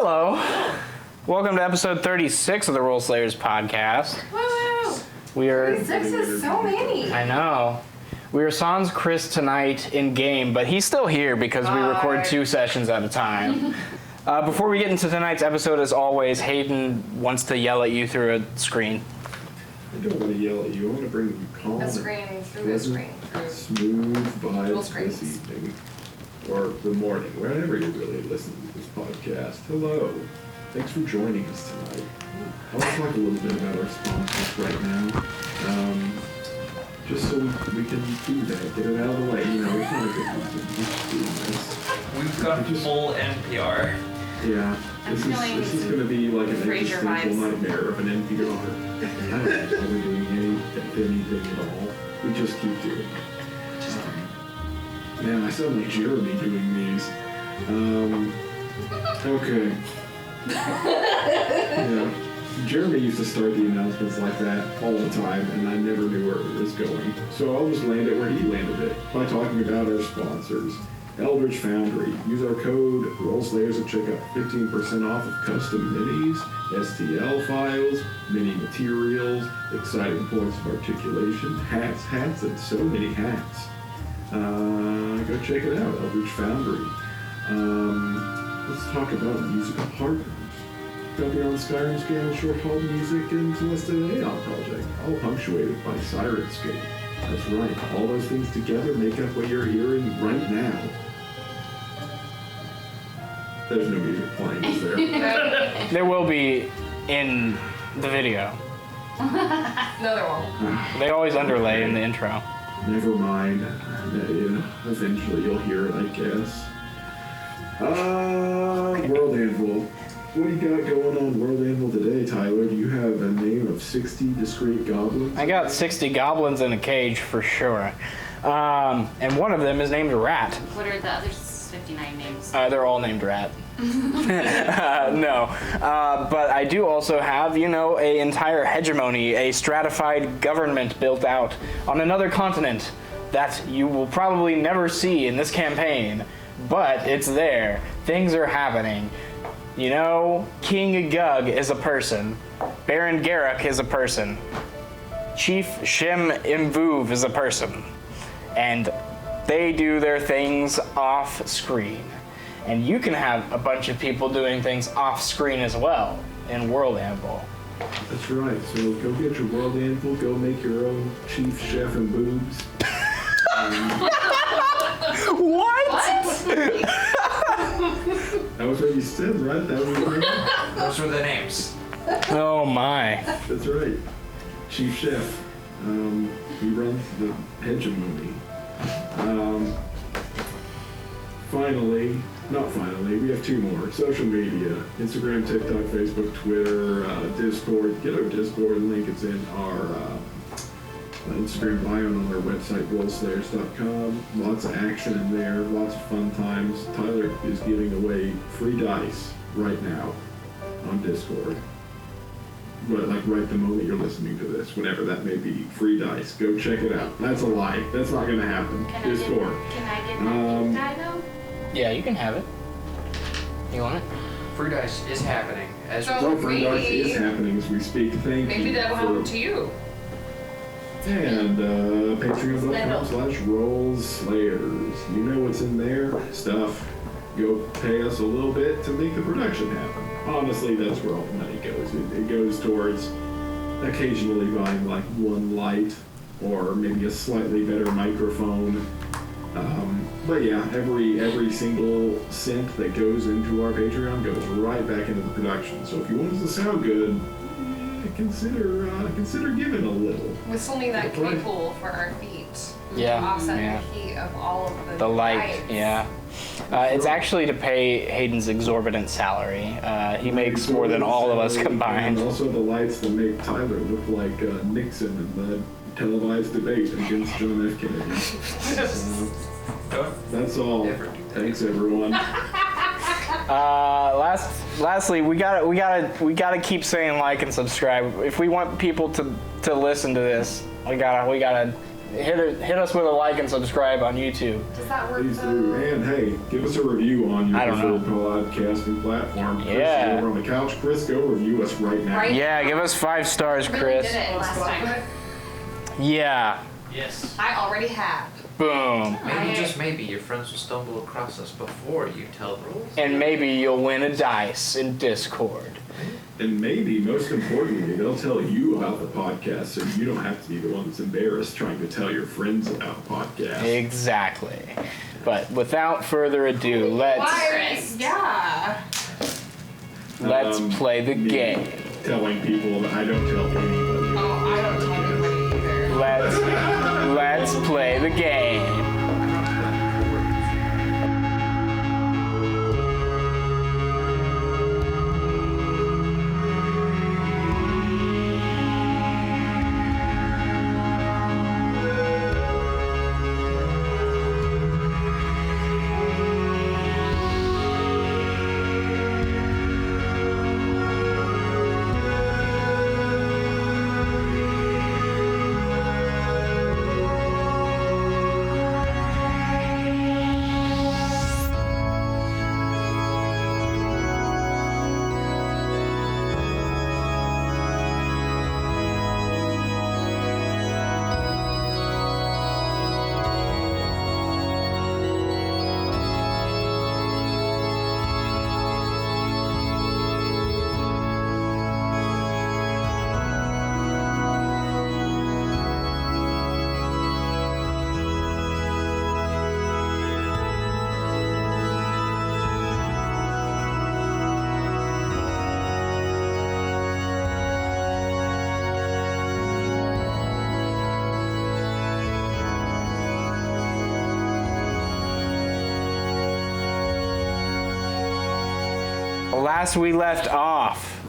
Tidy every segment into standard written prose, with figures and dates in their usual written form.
Hello. Welcome to episode 36 of the Role Slayers podcast. Woo! We are. 36 is so many. I know. We are sans Chris tonight in game, but he's still here because we record 2 sessions at a time. Before we get into tonight's episode, as always, Hayden wants to yell at you through a screen. I don't want to yell at you. I want to bring you calm, The screen, through the screen. smooth Dual vibes screens. this evening. Or the morning, whenever you're really listening to this podcast. Hello. Thanks for joining us tonight. I'll talk a little bit about our sponsors right now. Just so we can do that, get it out of the way. You know, it's not a good reason. We're just doing this. We've got full NPR. Yeah, I'm feeling this is going to be like an Frasier existential vibes. nightmare of an NPR. I don't know why we're doing anything at all. We just keep doing it. Man, I sound like Jeremy doing these. Okay. Yeah. Jeremy used to start the announcements like that all the time, and I never knew where it was going. So I'll just land it where he landed it, by talking about our sponsors. Eldritch Foundry. Use our code ROLLSLAYERS at checkout. 15% off of custom minis, STL files, mini materials, exciting points of articulation, hats, and so many hats. Go check it out, Eldritch Foundry. Let's talk about musical partners. Got Beyond Skyrim's Game Short Haul Music and Celeste Aeon Project, all punctuated by Sirenscape. That's right, all those things together make up what you're hearing right now. There's no music playing, is there? There will be in the video. No, there won't. They always underlay in the intro. Never mind. Eventually you'll hear it, I guess. World Anvil. What do you got going on World Anvil today, Tyler? Do you have a name of 60 discrete goblins? I got 60 goblins in a cage for sure. And one of them is named Rat. What are the other 59 names? They're all named Rat. No. But I do also have, an entire hegemony, a stratified government built out on another continent that you will probably never see in this campaign. But it's there. Things are happening. King Gug is a person. Baron Garruk is a person. Chief Shem Imvuv is a person. And they do their things off screen. And you can have a bunch of people doing things off screen as well in World Anvil. That's right. So go get your World Anvil, go make your own Chief Chef and Boobs. What? That was what you said, right? That was your name? Those were the names. Oh my. That's right. Chief Chef. He runs the hegemony. Finally, we have 2 more. Social media. Instagram, TikTok, Facebook, Twitter, Discord. Get our Discord link. It's in our Instagram bio and on our website, rollslayers.com. Lots of action in there. Lots of fun times. Tyler is giving away free dice right now on Discord. But right the moment you're listening to this, whenever that may be, free dice. Go check it out. That's a lie. That's not going to happen. Discord. Can I get my pink die though? Yeah, you can have it. You want it? Free dice is happening. As So- Free dice is happening as we speak. Thank Maybe you. that will happen to you. And patreon.com/rollslayers. You know what's in there? Stuff. Go pay us a little bit to make the production happen. Honestly, that's where all the money goes. It goes towards occasionally buying one light or maybe a slightly better microphone. But yeah, every single cent that goes into our Patreon goes right back into the production. So if you want us to sound good, consider giving a little. We still need that kiddie pool for our feet. Yeah, To offset yeah. the heat of all of the The light, lights. yeah. It's actually to pay Hayden's exorbitant salary. He makes more than all of us combined. And also the lights that make Tyler look like Nixon in the televised debate against John F. Kennedy. That's all. Thanks, everyone. Lastly, we gotta keep saying like and subscribe. If we want people to listen to this, we gotta hit us with a like and subscribe on YouTube. Does that work? Please do. And hey, give us a review on your I don't know. preferred podcasting platform. Chris Yeah. is over on the couch. Chris, go review us right now. Right. Yeah, give us 5 stars, Really Chris. did it last time. Yeah. Yes. I already have. Boom. Maybe, just maybe, your friends will stumble across us before you tell the rules. And maybe you'll win a dice in Discord. And maybe, most importantly, they'll tell you about the podcast so you don't have to be the one that's embarrassed trying to tell your friends about podcasts. Exactly. But without further ado, let's Yeah. play the me game. Telling people that I don't tell anybody. Oh, I don't tell anybody either. Let's play the game. Last we left off,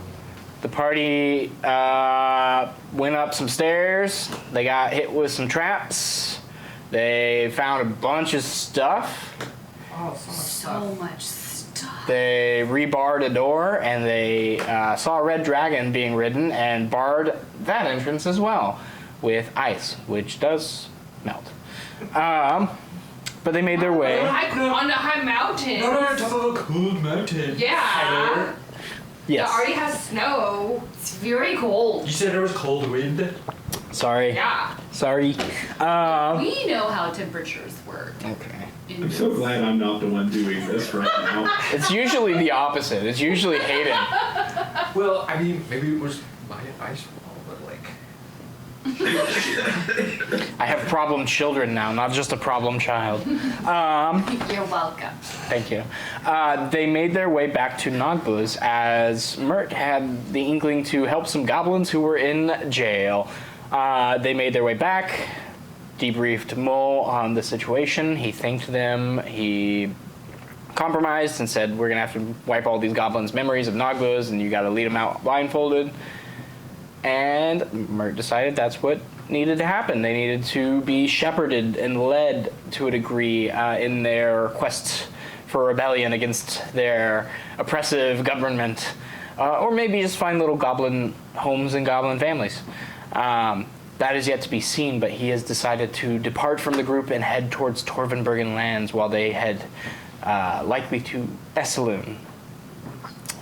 the party went up some stairs. They got hit with some traps. They found a bunch of stuff. Oh, So much stuff. They rebarred a door, and they saw a red dragon being ridden and barred that entrance as well with ice, which does melt. But they made their way. On a high mountain. No, on top of a cold mountain. Yeah. Yes. It already has snow. It's very cold. You said there was cold wind? Sorry. Yeah. Sorry. We know how temperatures work. Okay. I'm so glad I'm not the one doing this right now. It's usually the opposite. It's usually Hayden. Well, I mean, maybe it was my ice wall, but like... I have problem children now, not just a problem child. You're welcome. Thank you. They made their way back to Nogbuz as Mert had the inkling to help some goblins who were in jail. They made their way back, debriefed Mole on the situation. He thanked them. He compromised and said, we're going to have to wipe all these goblins' memories of Nogbuz, and you got to lead them out blindfolded. And Mert decided that's what needed to happen. They needed to be shepherded and led to a degree in their quest for rebellion against their oppressive government, or maybe just find little goblin homes and goblin families. That is yet to be seen, but he has decided to depart from the group and head towards Torvenbergen lands while they head likely to Esselun.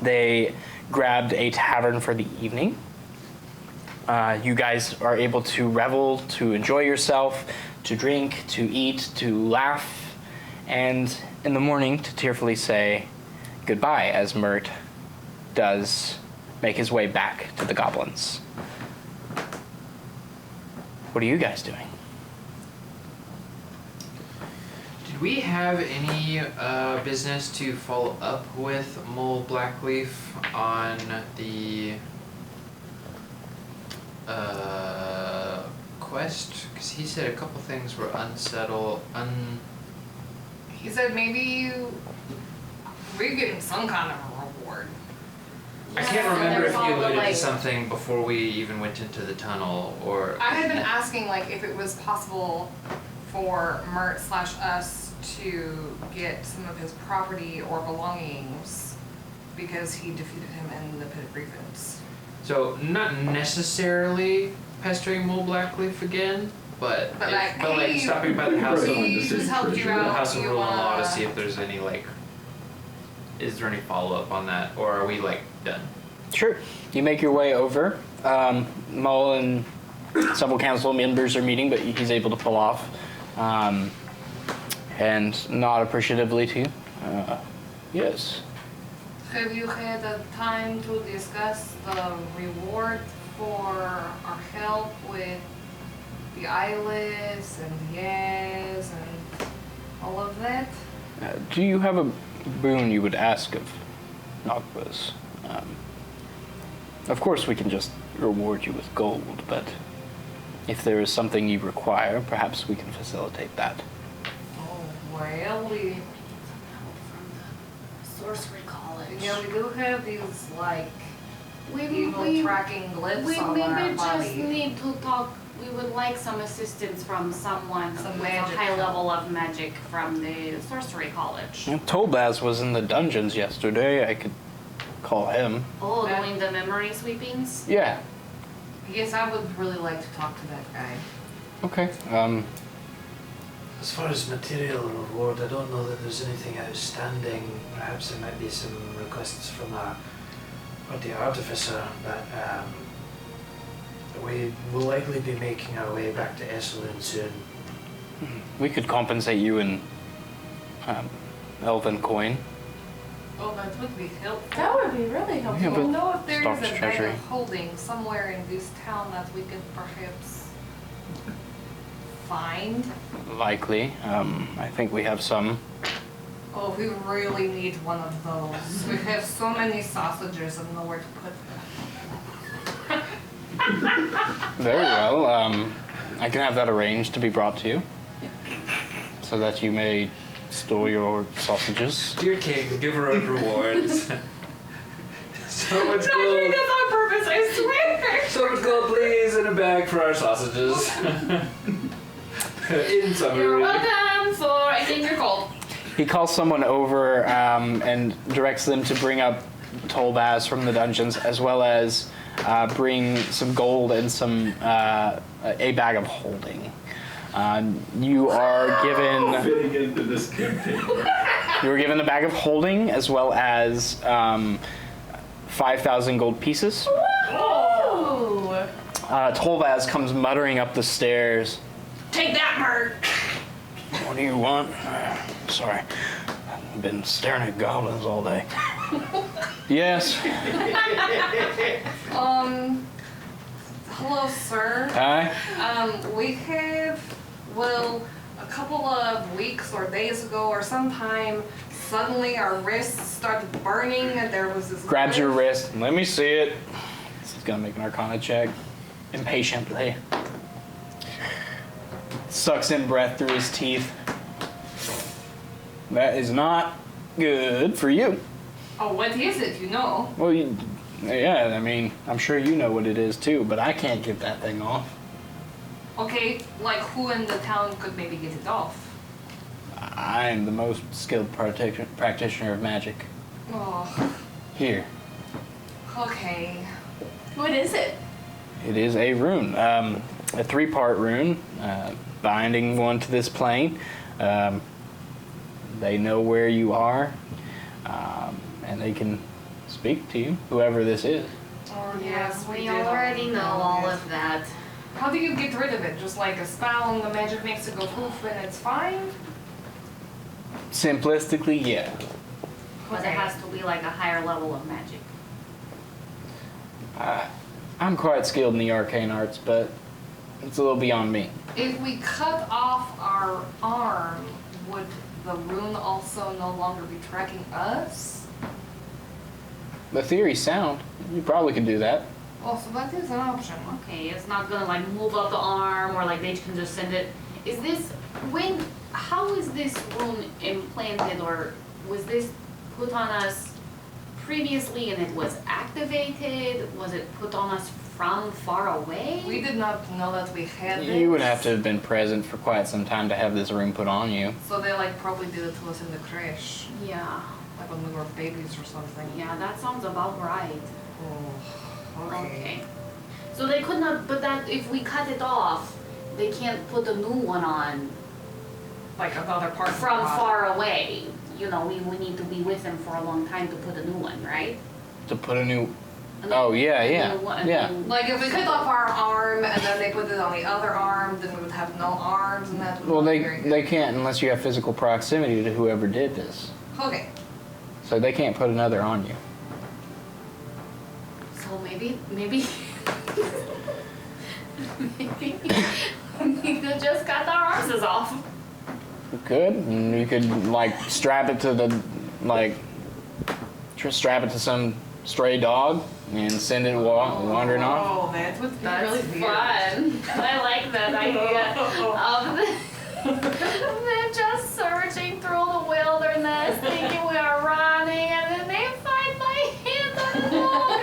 They grabbed a tavern for the evening. You guys are able to revel, to enjoy yourself, to drink, to eat, to laugh, and in the morning to tearfully say goodbye as Mert does make his way back to the goblins. What are you guys doing? Did we have any business to follow up with Mole Blackleaf on the quest? Because he said a couple things were unsettled. He said maybe we're getting some kind of a reward. I Yeah, can't remember if there's all you the, alluded to like- something before we even went into the tunnel, or... I had been asking like if it was possible for Mert / us to get some of his property or belongings because he defeated him in the pit of grievance. So, not necessarily pestering Mole Blackleaf again, But But hey, stopping by the house, Right. we just helped you the out. house of You rule and law to wanna- see if there's any is there any follow up on that, or are we done? Sure. You make your way over. Mull and several council members are meeting, but he's able to pull off. And nod appreciatively to you. Yes. Have you had a time to discuss the reward for our help with the eyeless and the yes and all of that? Do you have a boon you would ask of Nagwas? Of course, we can just reward you with gold, but if there is something you require, perhaps we can facilitate that. Oh, well, we Sorcery College. we do have these We evil tracking glyphs on our maybe just body. need to talk. We would like some assistance from someone Some with magic a high help. level of magic from the Sorcery College. Tolbaz was in the dungeons yesterday. I could call him. Oh, Yeah. doing the memory sweepings? Yeah. Yes, I would really like to talk to that guy. Okay. As far as material reward, I don't know that there's anything outstanding. Perhaps there might be some requests from the artificer, but we will likely be making our way back to Esselin soon. We could compensate you in elven coin. Oh, that would be helpful. That would be really Yeah, Do but you know if there is Stock's a bag treasury. of holding somewhere in this town that we could perhaps find? Likely. I think we have some. Oh, we really need one of those. We have so many sausages and nowhere to put them. Very well. I can have that arranged to be brought to you, so that you may store your sausages. Dear King, giver of rewards. So much Not doing gold. this on purpose, I swear! So much gold, please, in a bag for our sausages. In summary. You're welcome for anything you're called. He calls someone over and directs them to bring up Tolbaz from the dungeons, as well as bring some gold and some a bag of holding. You are given. Fitting into this campaign. You were given a bag of holding, as well as 5,000 gold pieces. Oh! Tolbaz comes muttering up the stairs. Take that, Mert! What do you want? Sorry. I've been staring at goblins all day. Yes. Hello, sir. Hi. We have, well, a couple of weeks or days ago or sometime, suddenly our wrists started burning and there was this. Grabs your glyph. wrist. Let me see it. He's gonna make an Arcana check. Impatiently. Sucks in breath through his teeth. That is not good for you. Oh, what is it, you know? Well, yeah, I mean, I'm sure you know what it is too, but I can't get that thing off. Okay, like who in the town could maybe get it off? I am the most skilled practitioner of magic. Oh, Here. okay. What is it? It is a rune, a 3-part rune, binding one to this plane. They know where you are, and they can speak to you, whoever this is. Oh, Yes, we did already know all of that. How do you get rid of it? Just like a spell and the magic makes it go poof and it's fine? Simplistically, yeah. But it has to be like a higher level of magic. I'm quite skilled in the arcane arts, but it's a little beyond me. If we cut off our arm, would the rune also no longer be tracking us? The theory's sound. You probably could do that. Oh, so that is an option. Okay, it's not gonna like move up the arm or like they can just send it. Is this, how is this rune implanted or was this put on us previously and it was activated? Was it put on us from far away? We did not know that we had this. You would have to have been present for quite some time to have this rune put on you. So they like probably did it to us in the crash, Yeah, like when we were babies or something. yeah, that sounds about right. Oh, okay. Okay. So they could not, but that if we cut it off, they can't put a new one on Like another part of the from body. far away. You know, we would need to be with them for a long time to put a new one, right? To put a new. A new- Oh yeah, a yeah, new one- yeah. Like if we cut off our arm and then they put it on the other arm, then we would have no arms and that would Well, not be very good. they can't unless you have physical proximity to whoever did this. Okay. So they can't put another on you. So maybe maybe we could just cut our arms off. You could, and you could like strap it to the strap it to some stray dog and send it wandering off. Oh, that would be That's really fun. I like that idea of them just searching through the wilderness, thinking we are running, and then they find my hand on the wall.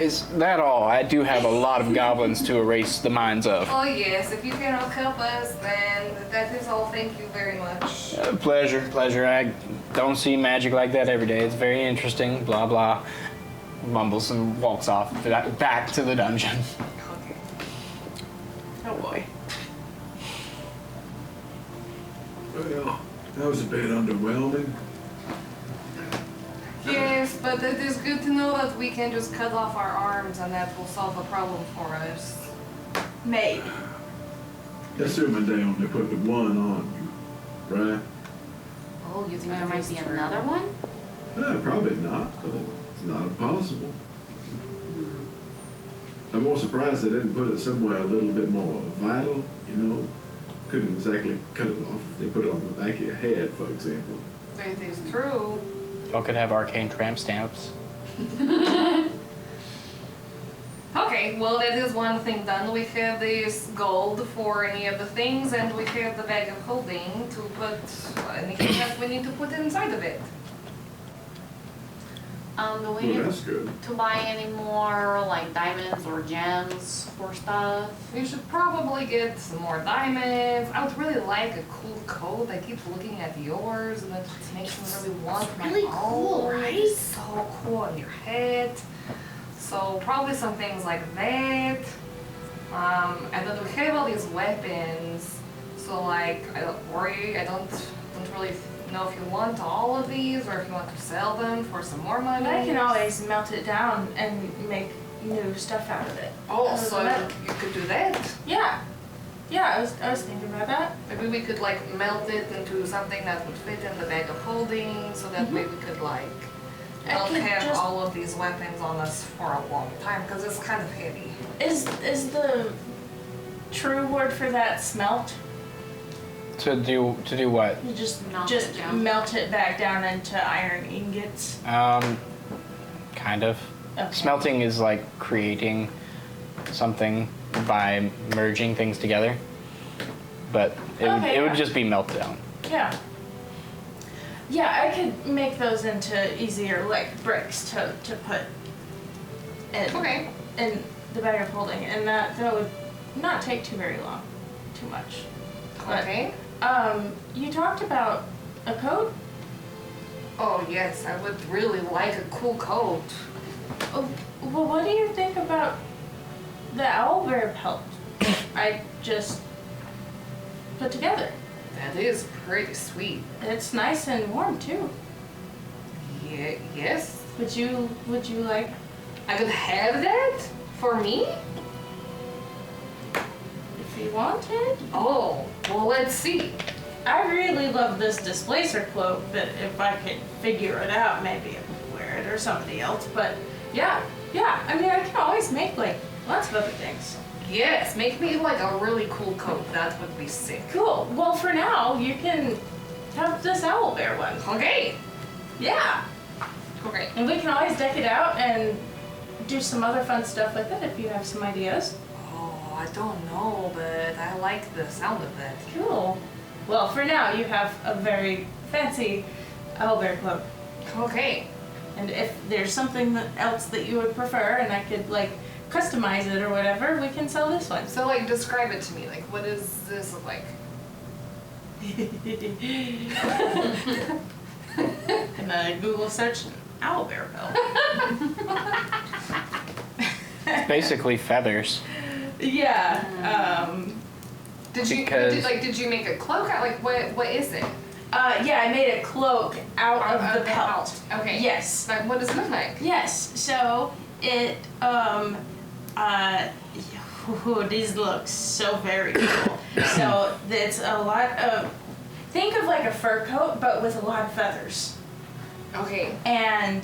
Is that all? I do have a lot of goblins to erase the minds of. Oh yes, if you cannot help us, then that is all. Thank you very much. Pleasure, pleasure. I don't see magic like that every day. It's very interesting. Blah blah. Mumbles and walks off back to the dungeon. Okay. Oh boy. Well, that was a bit underwhelming. Yes, but it is good to know that we can just cut off our arms and that will solve the problem for us. Maybe. Assuming they only put the one on you, right? Oh, you think there might be another one? Probably not, but it's not impossible. I'm more surprised they didn't put it somewhere a little bit more vital, you know? Couldn't exactly cut it off if they put it on the back of your head, for example. It is true. Y'all could have arcane tramp stamps. Okay, well that is one thing done. We have this gold for any of the things and we have the bag of holding to put anything that we need to put inside of it. Do we Well, need that's good. to buy any more like diamonds or gems or stuff? We should probably get some more diamonds. I would really like a cool coat. I keep looking at yours and it makes me really want my really own. cool, right? It's so cool on your head. So probably some things like that. And then we have all these weapons. So like, I don't worry. I don't really know if you want all of these or if you want to sell them for some more money. But I can always melt it down and make new stuff out of it. Oh, Out of so the metal. you could do that. Yeah. Yeah, I was thinking about that. Maybe we could like melt it into something that would fit in the bag of holding, so that way we could like I not could have just- all of these weapons on us for a long time because it's kind of heavy. Is the true word for that smelt? To do what? You just Melt it down. melt it back down into iron ingots. Kind of. Okay. Smelting is like creating something by merging things together. But it Okay, would yeah. just be melted down. Yeah. Yeah, I could make those into easier like bricks to put in Okay. in the bag of holding, and that would not take too very long, too much. But, Okay. you talked about a coat. Oh yes, I would really like a cool coat. Oh, well, what do you think about the owlbear pelt I just put together? That is pretty sweet. It's nice and warm too. Yeah. Yes. Would you like? I could have that for me. If you wanted. Oh. Well, let's see. I really love this displacer cloak, but if I could figure it out, maybe I would wear it or somebody else. But yeah. I mean, I can always make like lots of other things. Yes. Make me like a really cool coat. That would be sick. Cool. Well, for now, you can have this owlbear one. Okay. Yeah. Okay. And we can always deck it out and do some other fun stuff with it if you have some ideas. Oh, I don't know, but I like the sound of that. Cool. Well, for now, you have a very fancy owlbear cloak. Okay. And if there's something else that you would prefer and I could, like, customize it or whatever, we can sell this one. So, like, describe it to me. Like, what does this look like? And I Google search owlbear belt. It's basically feathers. Yeah. Did you Because- did you make a cloak out? Like what is it? Yeah, I made a cloak out of the pelt. Okay. Yes. Like what does it look like? Yes. So it these look so very cool. So it's a lot of, think of like a fur coat but with a lot of feathers. Okay. And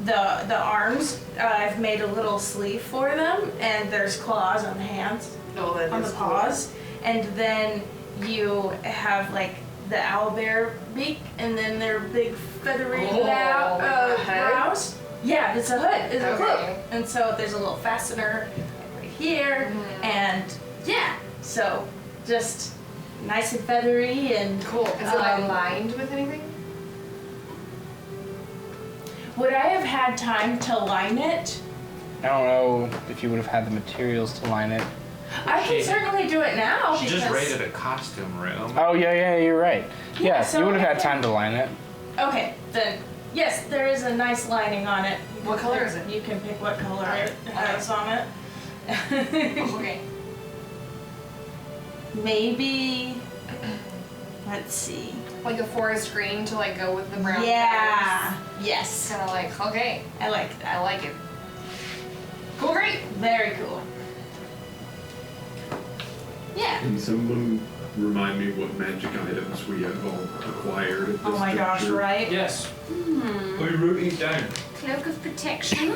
the arms, I've made a little sleeve for them, and there's claws on the hands, Oh, that on is the cool. paws, and then you have like the owlbear beak, and then their big feathery Oh, like a hood? brows. Yeah, it's a hood, it's a Okay. cloak, and so there's a little fastener right here, and yeah, so just nice and feathery and Cool. Is it like lined with anything? Would I have had time to line it? I don't know if you would have had the materials to line it. I can She- certainly do it now. She just because- raided a costume room. Oh, yeah, you're right. Yeah, Yeah, so you would have I had can- time to line it. Okay, then yes, there is a nice lining on it. What color is it? You can pick what color it has on it. Okay. Maybe. Let's see. Like a forest green to like go with the brown. Yeah. Yes. Kind of like okay. I like I that. like it. Cool. Great. Very cool. Yeah. Can someone remind me what magic items we have all acquired at this Oh my gosh, juncture? right? Yes. I wrote it down. Cloak of protection,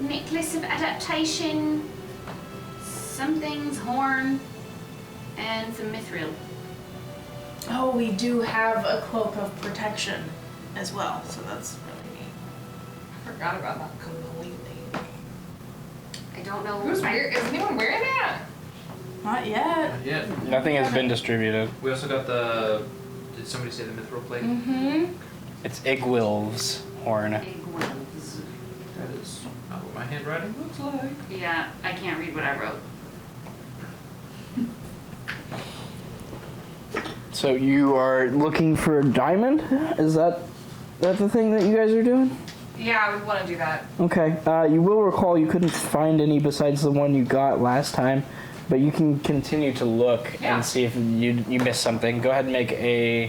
necklace of adaptation, something's horn, and some mithril. Oh, we do have a cloak of protection as well, so that's really neat. I forgot about that completely. I don't know. Who's wearing? Is anyone wearing that? Not yet. Yeah. Nothing has been distributed. We also got the. Did somebody say the mithril plate? Mm-hmm. It's Igwilv's horn. Big ones. That is not what my handwriting looks like. Yeah, I can't read what I wrote. So you are looking for a diamond? Is that the thing that you guys are doing? Yeah, we want to do that. Okay. You will recall you couldn't find any besides the one you got last time, but you can continue to look Yeah. and see if you missed something. Go ahead and make a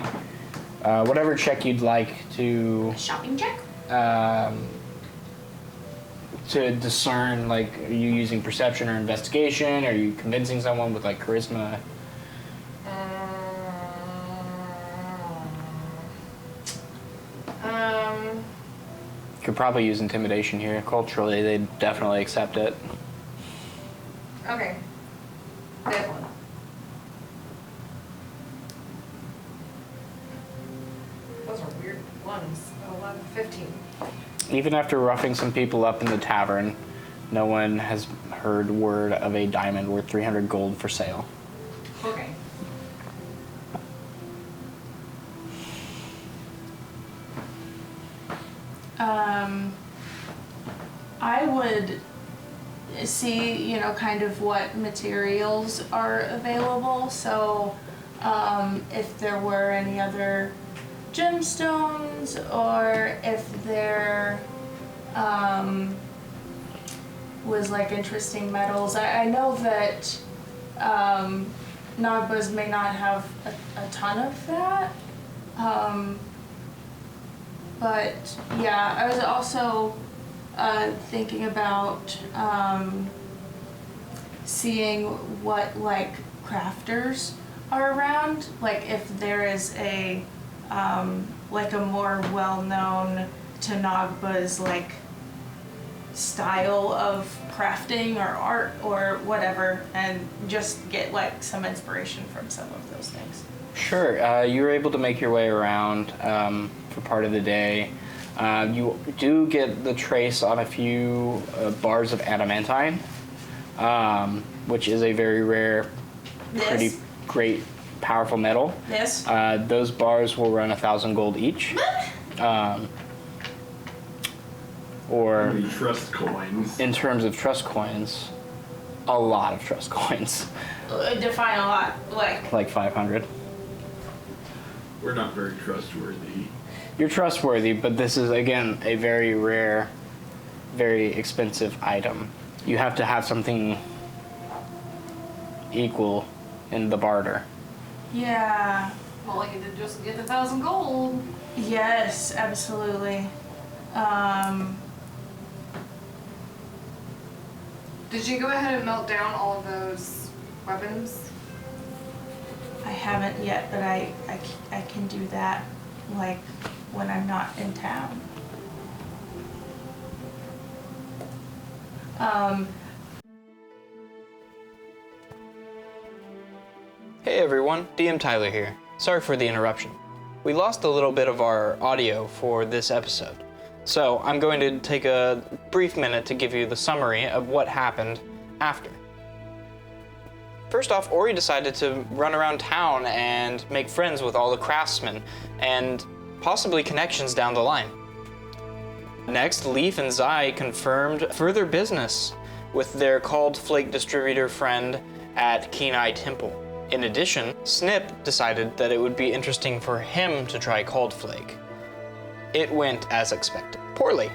whatever check you'd like to Shopping check? to discern. Like, are you using perception or investigation? Are you convincing someone with like charisma? Could probably use intimidation here. Culturally, they definitely accept it. Okay. Definitely. Those are weird ones. 11, 15. Even after roughing some people up in the tavern, no one has heard word of a diamond worth 300 gold for sale. Okay. I would see, kind of what materials are available. So, if there were any other gemstones, or if there was like interesting metals. I know that Nagbas may not have a ton of that. But yeah, I was also thinking about seeing what like crafters are around, like if there is a like a more well-known to Nagbas like style of crafting or art or whatever, and just get like some inspiration from some of those things. Sure, you were able to make your way around for part of the day. You do get the trace on a few bars of adamantine, which is a very rare, pretty This? great, powerful metal. This? Those bars will run 1,000 gold each. How Or many trust coins? in terms of trust coins, a lot of trust coins, Define a lot, like 500. We're not very trustworthy. You're trustworthy, but this is again a very rare, very expensive item. You have to have something equal in the barter. Yeah. Well, like you did just get 1,000 gold. Yes, absolutely. Did you go ahead and melt down all of those weapons? I haven't yet, but I can do that, like, when I'm not in town. Hey everyone, DM Tyler here. Sorry for the interruption. We lost a little bit of our audio for this episode, so I'm going to take a brief minute to give you the summary of what happened after. First off, Ori decided to run around town and make friends with all the craftsmen and possibly connections down the line. Next, Leaf and Zai confirmed further business with their Called Flake distributor friend at Kenai Temple. In addition, Snip decided that it would be interesting for him to try Called Flake. It went as expected, poorly.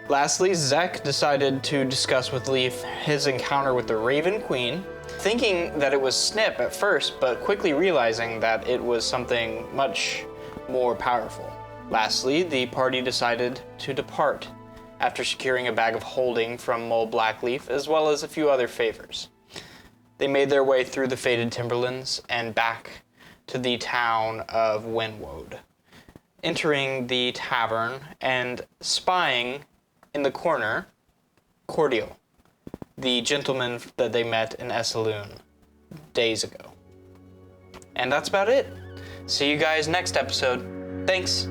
Lastly, Zek decided to discuss with Leaf his encounter with the Raven Queen, thinking that it was Snip at first, but quickly realizing that it was something much more powerful. Lastly, the party decided to depart after securing a bag of holding from Mole Blackleaf, as well as a few other favors. They made their way through the faded timberlands and back to the town of Winwood, entering the tavern and spying in the corner Cordial, the gentleman that they met in Essaloon days ago. And that's about it. See you guys next episode. Thanks.